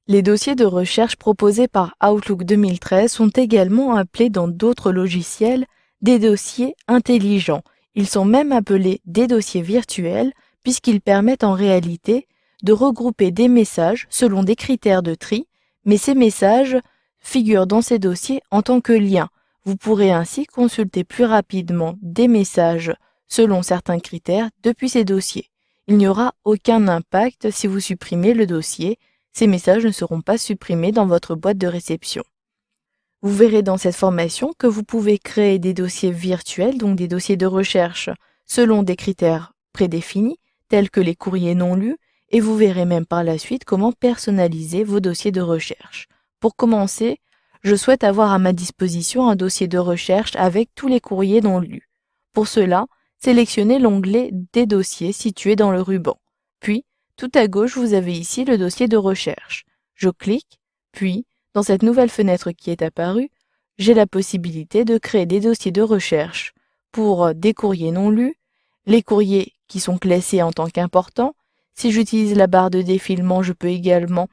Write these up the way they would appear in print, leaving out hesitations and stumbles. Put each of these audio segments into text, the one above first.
Les dossiers de recherche proposés par Outlook 2013 sont également appelés dans d'autres logiciels des dossiers intelligents. Ils sont même appelés des dossiers virtuels puisqu'ils permettent en réalité de regrouper des messages selon des critères de tri, mais ces messages figurent dans ces dossiers en tant que liens. Vous pourrez ainsi consulter plus rapidement des messages selon certains critères depuis ces dossiers. Il n'y aura aucun impact si vous supprimez le dossier. Ces messages ne seront pas supprimés dans votre boîte de réception. Vous verrez dans cette formation que vous pouvez créer des dossiers virtuels, donc des dossiers de recherche, selon des critères prédéfinis, tels que les courriers non lus, et vous verrez même par la suite comment personnaliser vos dossiers de recherche. Pour commencer, je souhaite avoir à ma disposition un dossier de recherche avec tous les courriers non lus. Pour cela, sélectionnez l'onglet des dossiers situé dans le ruban. Puis, tout à gauche, vous avez ici le dossier de recherche. Je clique, puis, dans cette nouvelle fenêtre qui est apparue, j'ai la possibilité de créer des dossiers de recherche pour des courriers non lus, les courriers qui sont classés en tant qu'importants. Si j'utilise la barre de défilement, je peux également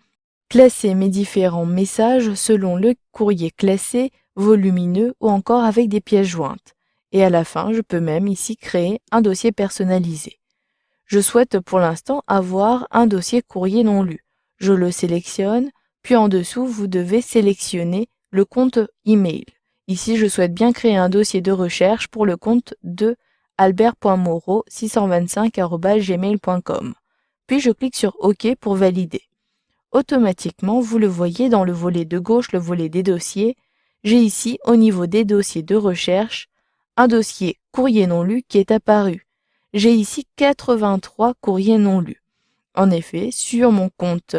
classer mes différents messages selon le courrier classé, volumineux ou encore avec des pièces jointes. Et à la fin, je peux même ici créer un dossier personnalisé. Je souhaite pour l'instant avoir un dossier courrier non lu. Je le sélectionne, puis en dessous, vous devez sélectionner le compte email. Ici, je souhaite bien créer un dossier de recherche pour le compte de albert.moreau625@gmail.com. Puis je clique sur OK pour valider. Automatiquement, vous le voyez dans le volet de gauche, le volet des dossiers, j'ai ici, au niveau des dossiers de recherche, un dossier courrier non lu qui est apparu. J'ai ici 83 courriers non lus. En effet, sur mon compte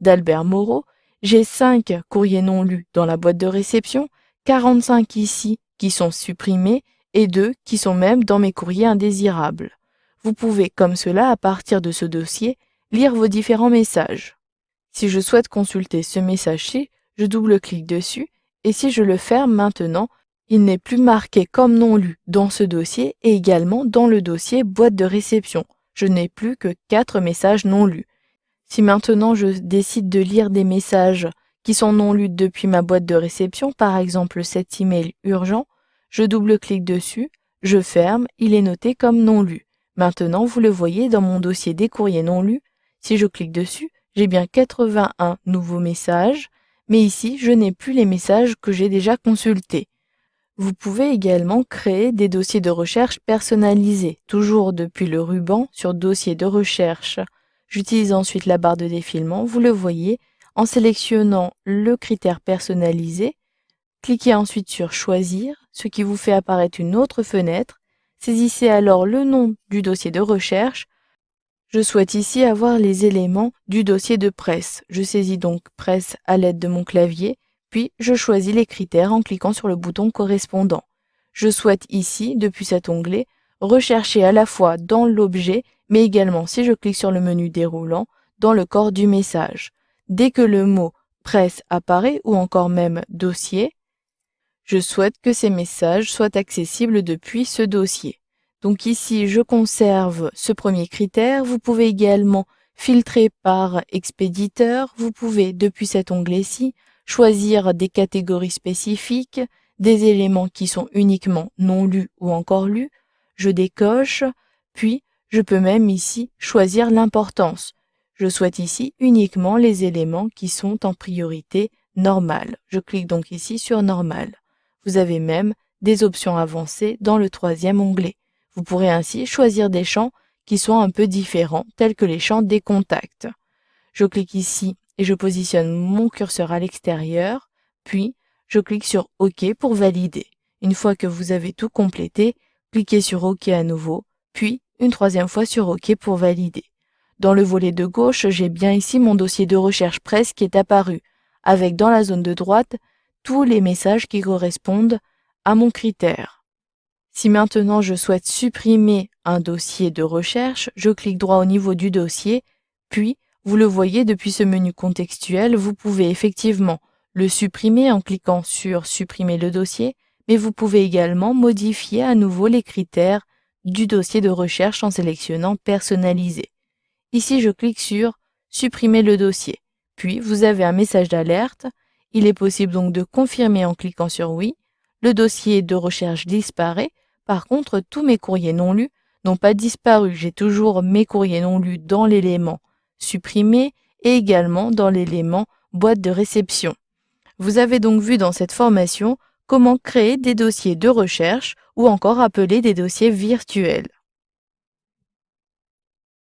d'Albert Moreau, j'ai 5 courriers non lus dans la boîte de réception, 45 ici qui sont supprimés et 2 qui sont même dans mes courriers indésirables. Vous pouvez, comme cela, à partir de ce dossier, lire vos différents messages. Si je souhaite consulter ce message-ci, je double-clique dessus et si je le ferme maintenant, il n'est plus marqué comme non lu dans ce dossier et également dans le dossier boîte de réception. Je n'ai plus que 4 messages non lus. Si maintenant je décide de lire des messages qui sont non lus depuis ma boîte de réception, par exemple cet email urgent, je double-clique dessus, je ferme, il est noté comme non lu. Maintenant, vous le voyez dans mon dossier des courriers non lus, si je clique dessus, j'ai bien 81 nouveaux messages, mais ici, je n'ai plus les messages que j'ai déjà consultés. Vous pouvez également créer des dossiers de recherche personnalisés, toujours depuis le ruban sur Dossier de recherche. J'utilise ensuite la barre de défilement, vous le voyez, en sélectionnant le critère personnalisé. Cliquez ensuite sur Choisir, ce qui vous fait apparaître une autre fenêtre. Saisissez alors le nom du dossier de recherche. Je souhaite ici avoir les éléments du dossier de presse. Je saisis donc Presse à l'aide de mon clavier, puis je choisis les critères en cliquant sur le bouton correspondant. Je souhaite ici, depuis cet onglet, rechercher à la fois dans l'objet, mais également, si je clique sur le menu déroulant, dans le corps du message. Dès que le mot presse apparaît ou encore même dossier, je souhaite que ces messages soient accessibles depuis ce dossier. Donc ici, je conserve ce premier critère. Vous pouvez également filtrer par expéditeur. Vous pouvez, depuis cet onglet-ci, choisir des catégories spécifiques, des éléments qui sont uniquement non lus ou encore lus. Je décoche, puis je peux même ici choisir l'importance. Je souhaite ici uniquement les éléments qui sont en priorité normale. Je clique donc ici sur normal. Vous avez même des options avancées dans le troisième onglet. Vous pourrez ainsi choisir des champs qui sont un peu différents, tels que les champs des contacts. Je clique ici et je positionne mon curseur à l'extérieur, puis je clique sur OK pour valider. Une fois que vous avez tout complété, cliquez sur OK à nouveau, puis une troisième fois sur OK pour valider. Dans le volet de gauche, j'ai bien ici mon dossier de recherche presse qui est apparu, avec dans la zone de droite tous les messages qui correspondent à mon critère. Si maintenant je souhaite supprimer un dossier de recherche, je clique droit au niveau du dossier, puis vous le voyez depuis ce menu contextuel, vous pouvez effectivement le supprimer en cliquant sur supprimer le dossier, mais vous pouvez également modifier à nouveau les critères du dossier de recherche en sélectionnant personnaliser. Ici je clique sur supprimer le dossier, Puis, vous avez un message d'alerte. Il est possible donc de confirmer en cliquant sur oui. Le dossier de recherche disparaît. Par contre, tous mes courriers non lus n'ont pas disparu. J'ai toujours mes courriers non lus dans l'élément supprimer et également dans l'élément boîte de réception. Vous avez donc vu dans cette formation comment créer des dossiers de recherche ou encore appeler des dossiers virtuels.